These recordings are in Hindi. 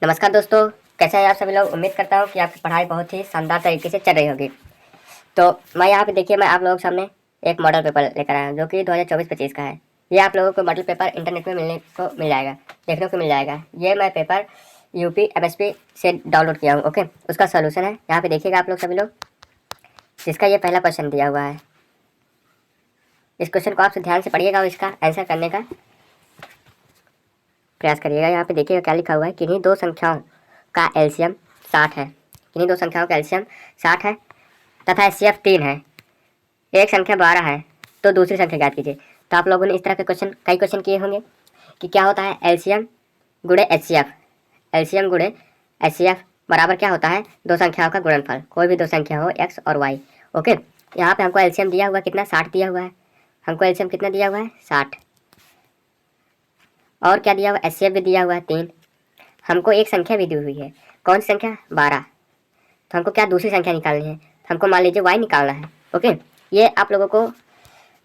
नमस्कार दोस्तों, कैसे हैं आप सभी लोग। उम्मीद करता हूँ कि आपकी पढ़ाई बहुत ही शानदार तरीके से चल रही होगी। तो मैं यहाँ पे देखिए, मैं आप लोगों के सामने एक मॉडल पेपर लेकर आया हूँ जो कि 2024-25 का है। ये आप लोगों को मॉडल पेपर इंटरनेट में मिल जाएगा, देखने को मिल जाएगा। ये मैं पेपर यूपी एमएसपी से डाउनलोड किया हूँ। ओके, उसका सोल्यूशन है, यहाँ पे देखिएगा आप लोग सभी लोग। जिसका ये पहला क्वेश्चन दिया हुआ है, इस क्वेश्चन को आप ध्यान से पढ़िएगा और इसका आंसर करने का प्रयास करिएगा। यहाँ पे देखिएगा क्या लिखा हुआ है। किन्हीं दो संख्याओं का एलसीएम 60 है। किन्हीं दो संख्याओं का एलसीएम 60 है तथा एचसीएफ 3 है। एक संख्या 12 है तो दूसरी संख्या ज्ञात कीजिए। तो आप लोगों ने इस तरह के कई क्वेश्चन किए होंगे कि क्या होता है एलसीएम गुणे एचसीएफ। एलसीएम गुणे एचसीएफ बराबर क्या होता है, दो संख्याओं का गुणनफल, कोई भी दो संख्या हो एक्स और वाई। ओके, यहाँ पे हमको एलसीएम दिया हुआ कितना, 60 दिया हुआ है। हमको एलसीएम कितना दिया हुआ है, 60। और क्या दिया हुआ, एचसीएफ भी दिया हुआ है 3। हमको एक संख्या भी दी हुई है, कौन सी संख्या, 12। तो हमको क्या दूसरी संख्या निकालनी है, हमको मान लीजिए वाई निकालना है। ओके, ये आप लोगों को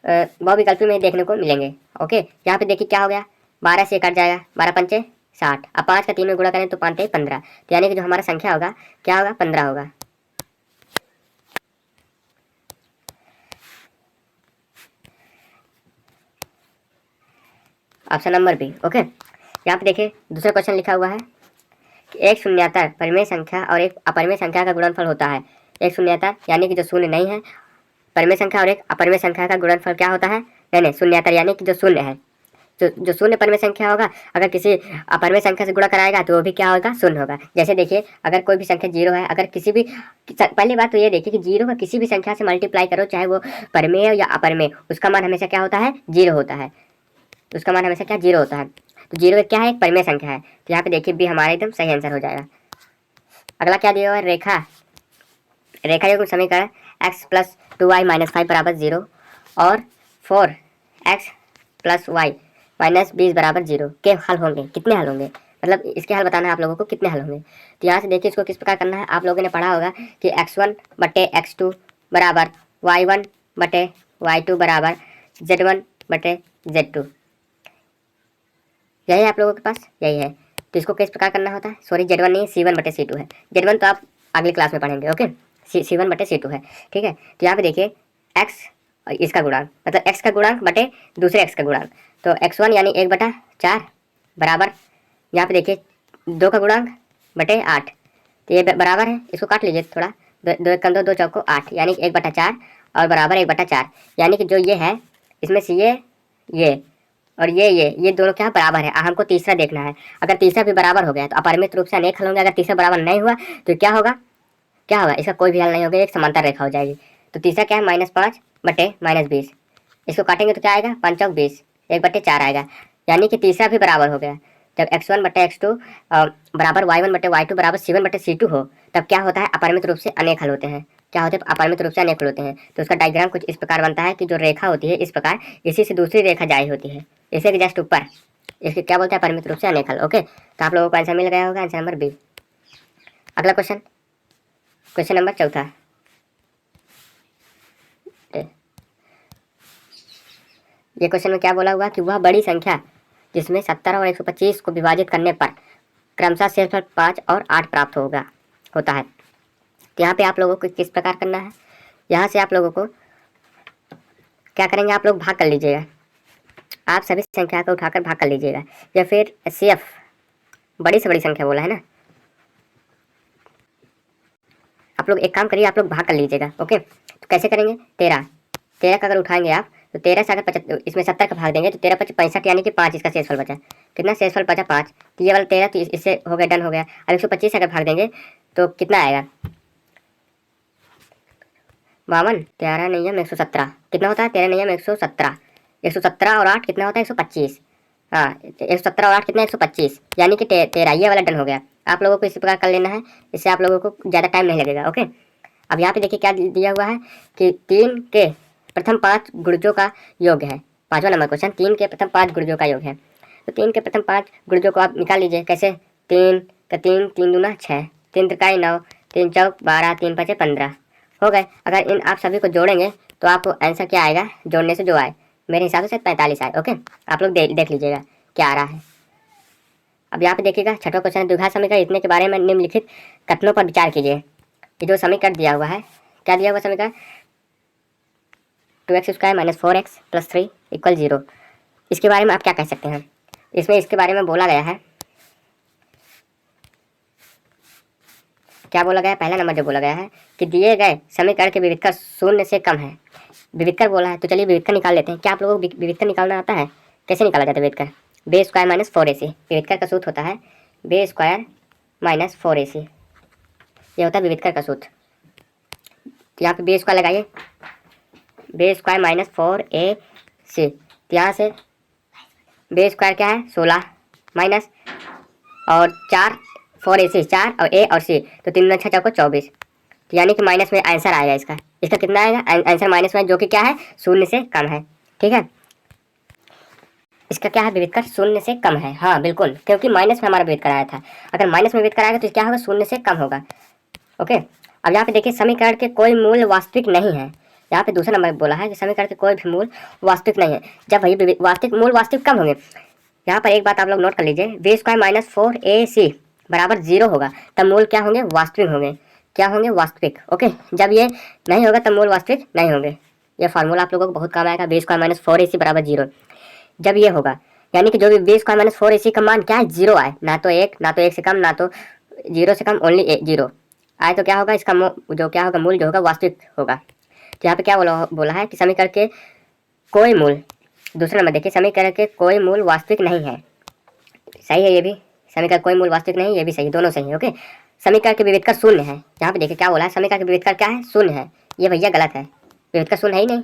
बहुविकल्पी में देखने को मिलेंगे। ओके, यहाँ पे देखिए क्या हो गया, 12 से कट जाएगा, 12 पंचे 60। अब 5 का 3 में गुणा करें तो 5 15। तो यानी कि जो हमारा संख्या होगा क्या होगा, 15 होगा। Option number B. ओके, यहाँ पे देखिए दूसरा क्वेश्चन लिखा हुआ है कि एक शून्यतर परिमेय संख्या और एक अपरिमेय संख्या का गुणनफल होता है। एक शून्यतर यानी कि जो शून्य नहीं है, परिमेय संख्या और एक अपरिमेय संख्या का गुणनफल क्या होता है, नहीं शून्यतर यानी कि जो शून्य है। जो शून्य परिमेय संख्या होगा, अगर किसी अपरिमेय संख्या से गुणा कराएगा तो वो भी क्या होगा, शून्य होगा। जैसे देखिए, अगर कोई भी संख्या 0 है, अगर किसी भी, पहली बात तो ये देखिए कि 0 का किसी भी संख्या से मल्टीप्लाई करो, चाहे वो परिमेय या अपरिमेय, उसका मान हमेशा क्या होता है, 0 होता है। तो उसका मान हमेशा क्या, 0 होता है। तो 0 क्या है, एक परिमेय संख्या है। तो यहाँ पे देखिए बी हमारा एकदम सही आंसर हो जाएगा। अगला क्या दिया हुआ है, रेखा युग्म समीकरण x प्लस 2y माइनस 5 बराबर 0 और 4x प्लस वाई माइनस 20 बराबर 0 के हल होंगे। कितने हल होंगे, मतलब इसके हल बताना है आप लोगों को, कितने हल होंगे। तो यहाँ से देखिए इसको किस प्रकार करना है। आप लोगों ने पढ़ा होगा कि x1 बटे x2 बराबर y1 बटे y2 बराबर z1 बटे z2। यही है आप लोगों के पास, यही है। तो इसको किस प्रकार करना होता है, सॉरी z1 नहीं, c1 बटे c2 है। z1 तो आप अगली क्लास में पढ़ेंगे। ओके, c1 बटे c2 है, ठीक है। तो यहाँ पे देखिए x और इसका गुणांक, मतलब x का गुणांक बटे दूसरे x का गुणांक। तो x1 यानी 1/4 बराबर, यहाँ पे देखिए 2 का गुणांक बटे 8। तो ये बराबर है, इसको काट लीजिए थोड़ा, 2 एक 2 2 चौको 8 यानी 1/4 और बराबर 1/4। यानी कि जो ये है इसमें से ये और ये दोनों क्या बराबर है। हमको तीसरा देखना है। अगर तीसरा भी बराबर हो गया तो अपरिमित रूप से अनेक हल होंगे। अगर तीसरा बराबर नहीं हुआ तो क्या होगा, इसका कोई भी हल नहीं होगा, एक समांतर रेखा हो जाएगी। तो तीसरा क्या है, -5 बटे -20। इसको काटेंगे तो क्या आएगा, 5 चौक 20, 1/4 आएगा। यानी कि तीसरा भी बराबर हो गया। जब x1 बटे x2 बराबर y1 बटे y2 बराबर c1 बटे c2 हो, तब क्या होता है, अपरिमित रूप से अनेक हल होते हैं। क्या होते हैं, अपरिमित रूप से अनेक हल होते हैं। तो उसका डायग्राम कुछ इस प्रकार बनता है कि जो रेखा होती है इस प्रकार, इसी से दूसरी रेखा जारी होती है, इसे के जस्ट ऊपर, इसके क्या बोलते हैं, परिमित रूप से अनेक हल। ओके, तो आप लोगों को आंसर मिल गया होगा, आंसर नंबर बी। अगला क्वेश्चन नंबर 4। ये क्वेश्चन में क्या बोला हुआ कि वह बड़ी संख्या जिसमें 70 और 125 को विभाजित करने पर क्रमशः शेषफल 5 और 8 प्राप्त होता है। तो यहाँ पे आप लोगों को किस प्रकार करना है, यहाँ से आप लोगों को क्या करेंगे, आप लोग भाग कर लीजिएगा। आप सभी संख्या को उठाकर भाग कर लीजिएगा, या फिर CF बड़ी से बड़ी संख्या बोला है ना, आप लोग एक काम करिए, आप लोग भाग कर लीजिएगा। ओके, तो कैसे करेंगे, 13 का अगर उठाएंगे आप तो 13 से अगर इसमें 70 का भाग देंगे तो 13 × 5 = 65 यानी कि 5 इसका शेषफल बचा। कितना शेषफल बचा, 5। तो ये वाला 13 तो इससे हो गया, डन हो गया। अब 125 अगर भाग देंगे तो कितना आएगा, 52, 13 नियम 117 कितना होता है, 13 नियम 117, 117 और 8 कितना होता है, 125। हाँ, 117 और 8 कितना, 125, यानी कि 13, ये वाला डन हो गया। आप लोगों को इसी प्रकार कर लेना है, इससे आप लोगों को ज़्यादा टाइम नहीं लगेगा। ओके, अब यहाँ पे देखिए क्या दिया हुआ है कि 3 के प्रथम 5 गुणजों का योग है। 5वां नंबर क्वेश्चन, 3 के प्रथम 5 गुणजों का योग है। तो 3 के प्रथम 5 गुणजों को आप निकाल लीजिए। कैसे, 3 का 3, 3 दूना 6, 3 त्रिकाई 9, 3 चौक 12, 3 पचे 15 हो गए। अगर इन आप सभी को जोड़ेंगे तो आपको आंसर क्या आएगा, जोड़ने से जो आए, मेरे हिसाब से 45 आए। ओके, आप लोग देख लीजिएगा क्या आ रहा है। अब यहाँ पे देखिएगा छठवां क्वेश्चन है, द्विघात समीकरण इतने के बारे में निम्नलिखित कथनों पर विचार कीजिए। ये जो समीकरण दिया हुआ है, क्या दिया हुआ समीकरण, 2x² - 4x + 3 = 0, इसके बारे में आप क्या कह सकते हैं। इसमें इसके बारे में बोला गया है, क्या बोला गया है, पहला नंबर जो बोला गया है कि दिए गए समीकरण के विविधकर 0 से कम है। विविधकर बोला है तो चलिए विविधकर निकाल लेते हैं। क्या आप लोगों को विविधकर निकालना आता है, कैसे निकाला जाता है विविधकर, b² - 4ac। विविधकर का सूत्र होता है b² - 4ac, ये होता है विविधकर का सूत्र। तो यहाँ पे b² लगाइए, b² - 4ac, तो यहाँ से b² क्या है 16 माइनस और 4 4ac 4 और a और c, तो 3 × 6 = 24, तो यानी कि माइनस में आंसर आएगा इसका। इसका कितना आएगा आंसर माइनस में, जो कि क्या है 0 से कम है। ठीक है, इसका क्या है विविधकर 0 से कम है। हाँ बिल्कुल, क्योंकि माइनस में हमारा विविधकर आया था, अगर माइनस में विविधकर आएगा तो क्या होगा 0 से कम होगा। ओके, अब यहाँ पे देखिए समीकरण के कोई मूल वास्तविक नहीं है। यहाँ पे दूसरा नंबर बोला है कि समीकरण के कोई भी मूल वास्तविक नहीं है। जब वही वास्तविक मूल वास्तविक कम होंगे, यहाँ पर एक बात आप लोग नोट कर लीजिए, b² - 4ac = 0 होगा तब मूल क्या होंगे, वास्तविक होंगे। क्या होंगे, वास्तविक। ओके, जब ये नहीं होगा तब मूल वास्तविक नहीं होंगे। ये फार्मूला आप लोगों को बहुत काम आएगा, b² - 4ac = 0। जब ये होगा यानी कि जो भी b² - 4ac का मान क्या है 0 आए, ना तो 1, ना तो 1 से कम, ना तो 0 से कम, ओनली 0 आए, तो क्या होगा इसका जो क्या होगा मूल जो होगा वास्तविक होगा। तो यहाँ पे क्या बोला है कि समीकरण के कोई मूल, दूसरा नंबर देखिए, समीकरण के कोई मूल वास्तविक नहीं है। सही है ये भी, समीकरण कोई मूल वास्तविक नहीं, ये भी सही, दोनों सही है। ओके, समीकरण के विविधकर 0 है। यहाँ पे देखिए क्या बोला है, समीकरण के विविधकर क्या है 0 है। ये भैया गलत है, विविधकर 0 है ही नहीं।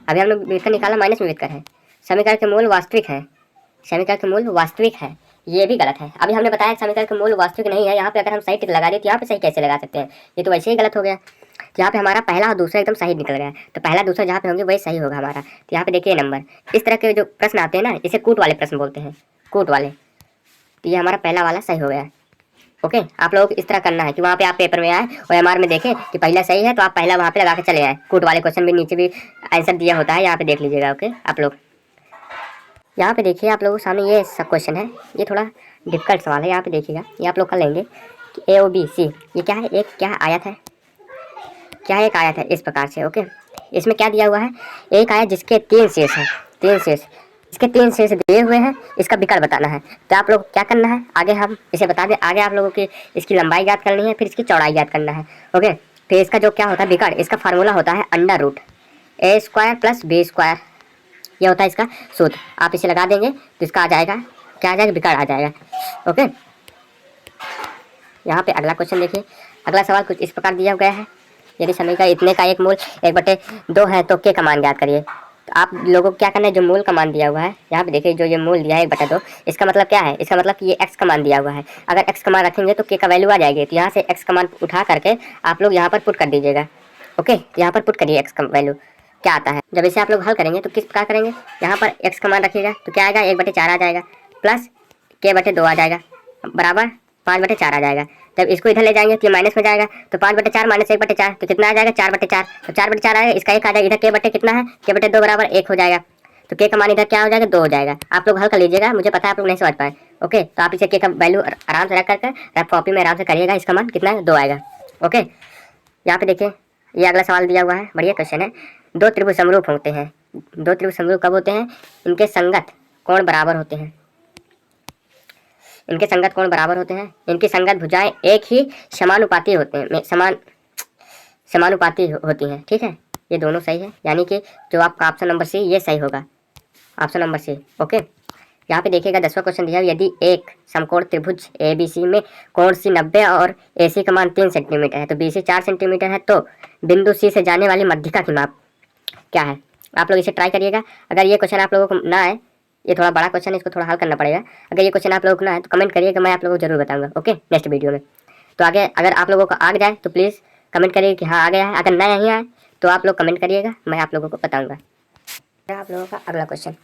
अभी हम लोग विविधकर निकाला, माइनस में विविधकर है। समीकरण के मूल वास्तविक है, समीकरण के मूल वास्तविक है, ये भी गलत है। अभी हमने बताया समीकरण के मूल वास्तविक नहीं है, यहाँ पे अगर हम सही टिक लगा दें तो यहाँ पे सही कैसे लगा सकते हैं, ये तो वैसे ही गलत हो गया। तो यहाँ पे हमारा पहला और दूसरा एकदम सही निकल गया, तो पहला दूसरा जहाँ पे होंगे वही सही होगा हमारा। तो यहाँ पे देखिए नंबर, इस तरह के जो प्रश्न आते हैं ना, इसे कूट वाले प्रश्न बोलते हैं, कूट वाले। तो ये हमारा पहला वाला सही हो गया। ओके, आप लोगों को इस तरह करना है कि वहाँ पे आप पेपर में आए और एमआर में देखें कि पहला सही है तो आप पहला वहाँ पे लगा के चले आए। कूट वाले क्वेश्चन भी नीचे भी आंसर दिया होता है, यहाँ पे देख लीजिएगा। ओके, आप लोग यहाँ पे देखिए, आप लोगों के सामने ये सब क्वेश्चन है, ये थोड़ा डिफिकल्ट सवाल है। यहाँ पे देखिएगा, ये आप लोग कर लेंगे कि AOBC ये क्या है, एक क्या आयत है, क्या है, एक आयत है इस प्रकार से। ओके, इसमें क्या दिया हुआ है, एक आयत जिसके 3 शीर्ष हैं, 3 शीर्ष, इसके 3 शीर्ष दिए हुए हैं, इसका विकर्ण बताना है। तो आप लोग क्या करना है, आगे हम इसे बता दें, आगे आप लोगों की इसकी लंबाई याद करनी है, फिर इसकी चौड़ाई याद करना है। ओके, फिर इसका जो क्या होता है विकर्ण, इसका फार्मूला होता है √a² + b², यह होता है इसका सूत्र। आप इसे लगा देंगे तो इसका आ जाएगा, क्या आ जाएगा, विकर्ण आ जाएगा। ओके, यहाँ पे अगला क्वेश्चन देखिए, अगला सवाल कुछ इस प्रकार दिया गया है, यदि समीकरण इतने का एक मूल 1/2 है तो k का मान ज्ञात करिए। तो आप लोगों को क्या करना है, जो मूल का मान दिया हुआ है, यहाँ पे देखिए जो ये मूल दिया है 1/2, इसका मतलब क्या है, इसका मतलब कि ये x का मान दिया हुआ है। अगर x का मान रखेंगे तो k का वैल्यू आ जाएगी, तो यहाँ से x का मान उठा करके आप लोग यहाँ पर पुट कर दीजिएगा। ओके, यहाँ पर पुट करिए x का वैल्यू क्या आता है। जब इसे आप लोग हल करेंगे तो किस प्रकार करेंगे, यहाँ पर x का मान रखिएगा तो क्या आएगा 1/4 आ जाएगा, प्लस k/2 आ जाएगा, बराबर 5/4 आ जाएगा। जब इसको इधर ले जाएंगे तो ये माइनस में जाएगा, तो 5/4 - 1/4 तो कितना आ जाएगा 4/4, तो 4/4 आएगा, इसका 1 आ जाएगा, इधर k/, कितना है k/2 बराबर 1 हो जाएगा, तो k का मान इधर क्या हो जाएगा 2 हो जाएगा। आप लोग हल कर लीजिएगा, मुझे पता है आप लोग नहीं समझ पाए। ओके, तो आप इसे k का वैल्यू आराम से रख करके रफ कॉपी में आराम से करिएगा, इसका मान कितना है 2 आएगा। ओके, यहाँ पे देखिए ये अगला सवाल दिया हुआ है, बढ़िया क्वेश्चन है। 2 त्रिभुज समरूप होते हैं, 2 त्रिभुज समरूप कब होते हैं, इनके संगत कोण बराबर होते हैं, इनके संगत कोण बराबर होते हैं, इनकी संगत भुजाएं एक ही समानुपाती होते हैं, समानुपाती होती हैं। ठीक है, ये दोनों सही है, यानी कि जो आपका ऑप्शन नंबर सी ये सही होगा, ऑप्शन नंबर सी। ओके, यहाँ पे देखिएगा 10वां क्वेश्चन दिया है, यदि एक समकोण त्रिभुज ABC में कोण C 90 और AC का मान 3 सेंटीमीटर है, तो BC 4 सेंटीमीटर है, तो बिंदु C से जाने वाली मध्यिका की माप क्या है। आप लोग इसे ट्राई करिएगा। अगर ये क्वेश्चन आप लोगों को ना आए, ये थोड़ा बड़ा क्वेश्चन है, इसको थोड़ा हल करना पड़ेगा। अगर ये क्वेश्चन आप लोगों को ना आए तो कमेंट करिएगा, मैं आप लोगों को जरूर बताऊंगा। ओके, नेक्स्ट वीडियो में। तो आगे अगर आप लोगों को आ जाए तो प्लीज़ कमेंट करिए कि हाँ आ गया है, अगर नहीं आए तो आप लोग कमेंट करिएगा, मैं आप लोगों को बताऊँगा। आप लोगों का अगला क्वेश्चन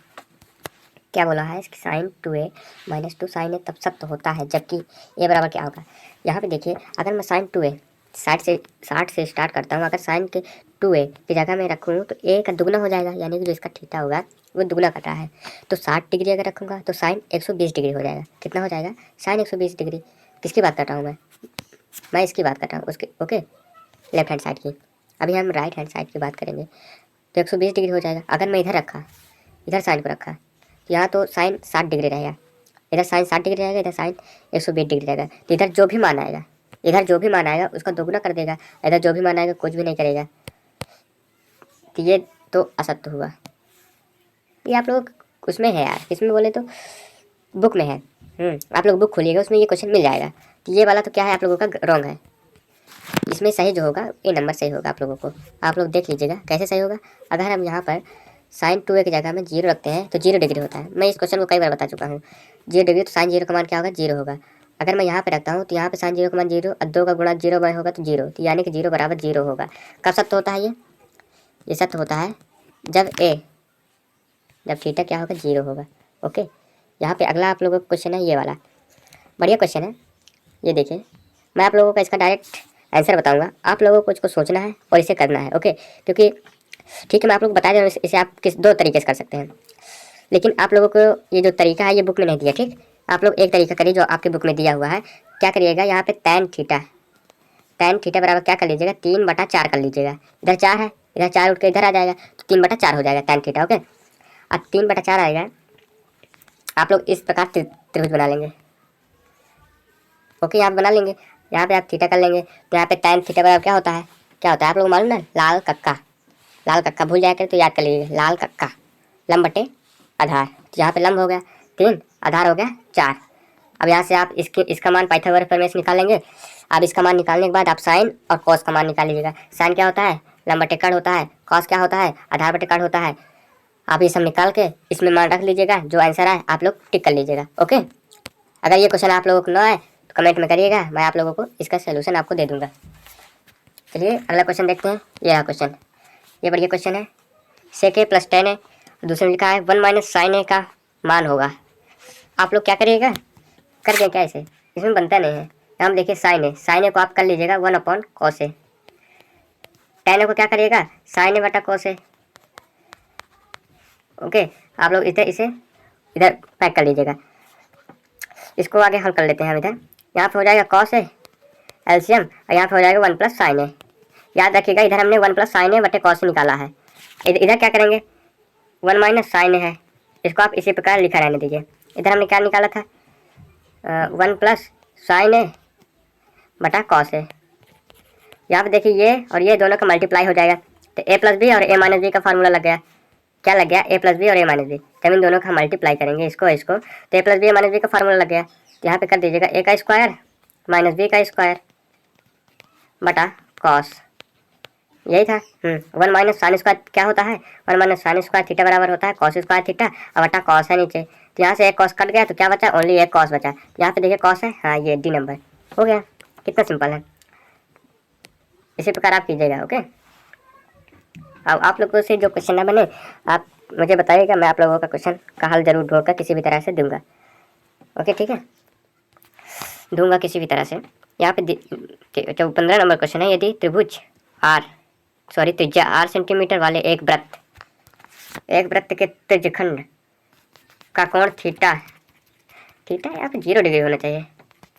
क्या बोला है, इसकी sin 2a - 2 sin a तब सत्य होता है जबकि a बराबर क्या होगा। यहाँ पे देखिए, अगर मैं sin 2a 60 से स्टार्ट करता हूँ। अगर साइन के 2a की जगह मैं रखूँ तो a का दुगना हो जाएगा, यानी कि जो इसका थीटा होगा वो दुगना कट रहा है। तो 60 डिग्री अगर रखूँगा तो साइन 120 डिग्री हो जाएगा। कितना हो जाएगा? Sine 120 degree. किसकी बात कर रहा हूँ मैं इसकी बात कर रहा हूँ, उसके ओके लेफ्ट हैंड साइड की। अभी हम राइट हैंड साइड की बात करेंगे तो 120 डिग्री हो जाएगा। अगर मैं इधर रखा, इधर साइन को रखा तो यहाँ तो साइन 60 डिग्री रहेगा, इधर साइन 60 डिग्री रहेगा, इधर साइन 120 डिग्री रहेगा। तो इधर जो भी मान आएगा, इधर जो भी मान आएगा उसका दोगुना कर देगा, इधर जो भी मान आएगा कुछ भी नहीं करेगा। तो ये तो असत्य हुआ। ये आप लोग उसमें है यार, इसमें बोले तो बुक में है। आप लोग बुक खोलिएगा, उसमें ये क्वेश्चन मिल जाएगा। तो ये वाला तो क्या है, आप लोगों का रॉन्ग है। इसमें सही जो होगा ये नंबर सही होगा आप लोगों को। आप लोग देख लीजिएगा कैसे सही होगा। अगर हम यहाँ पर साइन 2a की जगह में 0 रखते हैं तो 0 डिग्री होता है। मैं इस क्वेश्चन को कई बार बता चुका हूँ। 0 डिग्री तो साइन 0 का मान क्या होगा? 0 होगा। अगर मैं यहाँ पे रखता हूँ तो यहाँ पे साइन 0 का मान 0 और 2 का गुणा 0 बाय होगा तो 0, तो यानी कि 0 बराबर 0 होगा। कब सत्य होता है ये सत्य होता है जब थीटा क्या होगा? 0 होगा। ओके, यहाँ पे अगला आप लोगों का क्वेश्चन है ये वाला, बढ़िया क्वेश्चन है। ये देखिए, मैं आप लोगों का इसका डायरेक्ट आंसर बताऊंगा, आप लोगों को इसको सोचना है और इसे करना है। ओके, क्योंकि ठीक है मैं आप लोग को बता दे रहा हूँ, इसे आप किस 2 तरीके से कर सकते हैं, लेकिन आप लोगों को ये जो तरीका है ये बुक में नहीं दिया। ठीक, आप लोग एक तरीका करिए जो आपके बुक में दिया हुआ है। क्या करिएगा, यहाँ पे tan थीटा बराबर क्या कर लीजिएगा? 3/4 कर लीजिएगा। इधर 4 है, इधर 4 उठ के इधर आ जाएगा तो 3/4 हो जाएगा tan थीटा। ओके, अब 3/4 आएगा, आप लोग इस प्रकार त्रिभुज बना लेंगे। ओके, यहाँ बना लेंगे, यहाँ पे आप थीटा कर लेंगे तो यहाँ पे tan थीटा बराबर क्या होता है? आप लोग मालूम ना, लाल कक्का भूल जाया करें तो याद कर लीजिए, लाल कक्का लंब बटे आधार। तो यहाँ पे लंब हो गया 3, आधार हो गया 4। अब यहाँ से आप इसका मान पाइथागोरस प्रमेय से निकालेंगे। अब इसका मान निकालने के बाद आप साइन और कॉस का मान निकाल लीजिएगा। साइन क्या होता है? लंब बटे कर्ण होता है। कॉस क्या होता है? आधार बटे कर्ण होता है। आप ये सब निकाल के इसमें मान रख लीजिएगा, जो आंसर आए आप लोग टिक कर लीजिएगा। ओके, अगर ये क्वेश्चन आप लोगों को ना आए तो कमेंट में करिएगा, मैं आप लोगों को इसका सोल्यूशन आपको दे दूंगा। चलिए अगला क्वेश्चन देखते हैं। ये रहा क्वेश्चन, ये बढ़िया क्वेश्चन है। सेक ए प्लस टेन है, दूसरे में लिखा है 1 माइनस साइन ए का मान होगा। आप लोग क्या करिएगा, कर दें क्या इसे? इसमें बनता नहीं है। हम देखिए साइन ए को आप कर लीजिएगा 1/cos ए। टेन ए को क्या करिएगा? साइन ए बटा cos ए। ओके, आप लोग इसे इधर पैक कर लीजिएगा। इसको आगे हल कर लेते हैं हम इधर। यहाँ पे हो जाएगा cos ए एलसीएम और यहाँ पे हो जाएगा 1 प्लस साइन ए। याद रखिएगा इधर हमने 1 प्लस साइन ए बटे cos निकाला है। इधर क्या करेंगे? 1 माइनस साइन ए है, इसको आप इसी प्रकार लिखा रहने दीजिए। इधर हमने क्या निकाला था? 1 प्लस साइन ए बटा cos ए। यहाँ पे देखिए ये और ये दोनों का मल्टीप्लाई हो जाएगा तो a प्लस बी और a माइनस बी का फार्मूला लग गया। क्या लग गया? a प्लस बी और a माइनस बी। जब इन दोनों का मल्टीप्लाई करेंगे इसको तो a plus B minus B का फार्मूला लग गया। तो यहाँ पे कर दीजिएगा a का स्क्वायर माइनस बी का स्क्वायर बटा कॉस। यही था। 1 माइनस साइन स्क्वायर क्या होता है? 1 माइनस साइन स्क्वायर थीटा बराबर होता है कॉस स्क्वायर थीटा और बटा कॉस है नीचे। तो यहाँ से एक कॉस कट गया तो क्या बचा? ओनली एक कॉस बचा। यहाँ पे देखिए कॉस है, हाँ ये डी नंबर हो गया। कितना सिंपल है, इसी प्रकार आप कीजिएगा। ओके, अब आप लोगों से जो क्वेश्चन ना बने आप मुझे बताइएगा, मैं आप लोगों का क्वेश्चन का हल जरूर ढूंढकर किसी भी तरह से दूंगा। ओके ठीक है, दूंगा किसी भी तरह से। यहाँ पे 15 नंबर क्वेश्चन है। यदि त्रिभुज त्रिज्या r सेंटीमीटर वाले एक वृत्त के त्रिज्यखंड का कोण थीटा यहाँ पे 0 डिग्री होना चाहिए।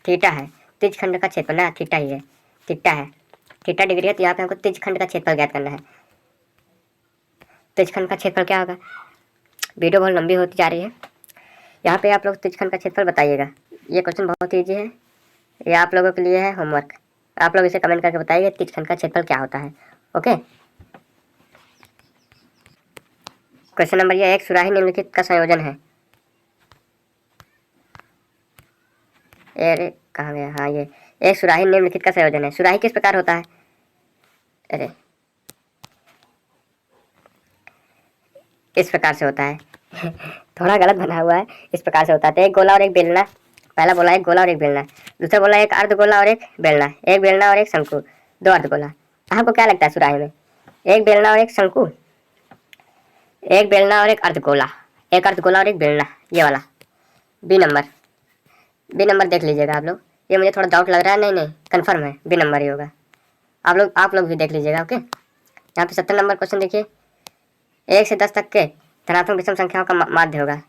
थीटा है त्रिज्यखंड का क्षेत्रफल ना, थीटा ही है, थीटा डिग्री है। तो यहाँ पे हमको त्रिज्यखंड का क्षेत्रफल ज्ञात करना है। त्रिज्यखंड का क्षेत्रफल क्या होगा? वीडियो बहुत लंबी होती जा रही है। यहाँ पे आप लोग त्रिज्यखंड का क्षेत्रफल बताइएगा। ये क्वेश्चन बहुत ईजी है, ये आप लोगों के लिए है होमवर्क। आप लोग इसे कमेंट करके बताइए त्रिज्यखंड का क्षेत्रफल क्या होता है। ओके, क्वेश्चन नंबर ये, एक सुराही निम्नलिखित का संयोजन है। अरे कहाँ गया? हाँ ये एक सुराही निम्नलिखित का संयोजन है। सुराही किस प्रकार होता है? अरे इस प्रकार से होता है थोड़ा गलत बना हुआ है। इस प्रकार से होता है, एक गोला और एक बेलना। पहला बोला एक गोला और एक बेलना, दूसरा बोला एक अर्धगोला और एक बेलना, एक बेलना और एक शंकु, 2 अर्धगोला। आपको क्या लगता है सुराही में? एक बेलना और एक शंकु, एक बेलना और एक अर्धगोला, एक अर्धगोला और एक बेलना, ये वाला बी नंबर देख लीजिएगा आप लोग। ये मुझे थोड़ा डाउट लग रहा है, नहीं कंफर्म है बी नंबर ही होगा। आप लोग भी देख लीजिएगा। ओके, यहाँ पे 70 नंबर क्वेश्चन देखिए, 1 से 10 तक के धनात्मक विषम संख्याओं का माध्य होगा।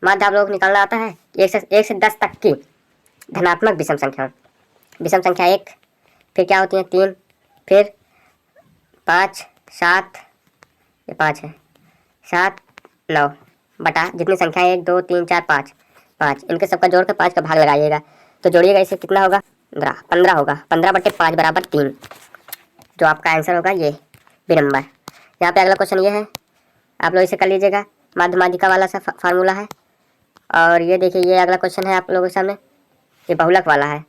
माध्य आप लोगों को निकालना आता है, 1 से 10 तक की धनात्मक विषम संख्या। विषम संख्या 1, फिर क्या होती है 3, फिर 5, 7, ये 5 है, 7, 9 बटा जितनी संख्या 1 2 3 4 5, इनके सबका जोड़ कर 5 का भाग लगाइएगा। तो जोड़िएगा, इससे कितना होगा 15 होगा। 15/5 बराबर 3, जो आपका आंसर होगा ये बी नंबर। यहाँ पे अगला क्वेश्चन ये है, आप लोग इसे कर लीजिएगा, माध्य माध्यिका वाला सा फार्मूला है। और ये देखिए, ये अगला क्वेश्चन है आप लोगों के सामने, ये बहुलक वाला है।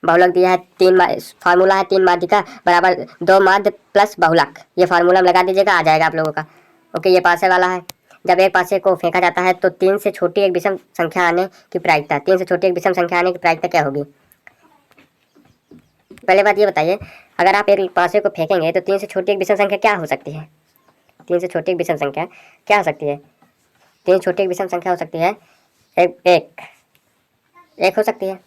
बहुलक दिया है, फार्मूला है 3 माध्यिका बराबर 2 माध्य प्लस बहुलक। ये फार्मूला लगा दीजिएगा, आ जाएगा आप लोगों का। ओके, ये पासे वाला है। जब एक पासे को फेंका जाता है तो 3 से छोटी एक विषम संख्या आने की प्रायिकता, 3 से छोटी एक विषम संख्या आने की प्रायिकता क्या होगी? पहले बात ये बताइए, अगर आप एक पासे को फेंकेंगे तो 3 से छोटी एक विषम संख्या क्या हो सकती है? 3 से छोटी एक विषम संख्या क्या हो सकती है? 3 से छोटी एक विषम संख्या हो सकती है एक हो सकती है।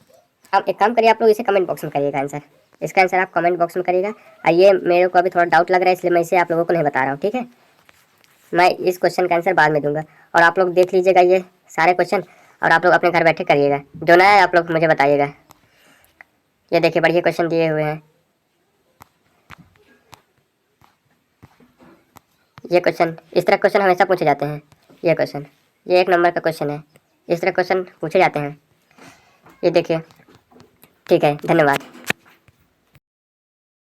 अब एक काम करिए, आप लोग इसे कमेंट बॉक्स में करिएगा आंसर, इसका आंसर आप कमेंट बॉक्स में करिएगा। और ये मेरे को अभी थोड़ा डाउट लग रहा है, इसलिए मैं इसे आप लोगों को नहीं बता रहा हूँ, ठीक है। मैं इस क्वेश्चन का आंसर बाद में दूंगा, और आप लोग देख लीजिएगा ये सारे क्वेश्चन, और आप लोग अपने घर बैठे करिएगा। जो नया है आप लोग मुझे बताइएगा। ये देखिए, बढ़िया क्वेश्चन दिए हुए हैं। ये क्वेश्चन, इस तरह क्वेश्चन हमेशा पूछे जाते हैं। ये क्वेश्चन, ये 1 नंबर का क्वेश्चन है, इस तरह क्वेश्चन पूछे जाते हैं। ये देखिए, ठीक है, धन्यवाद।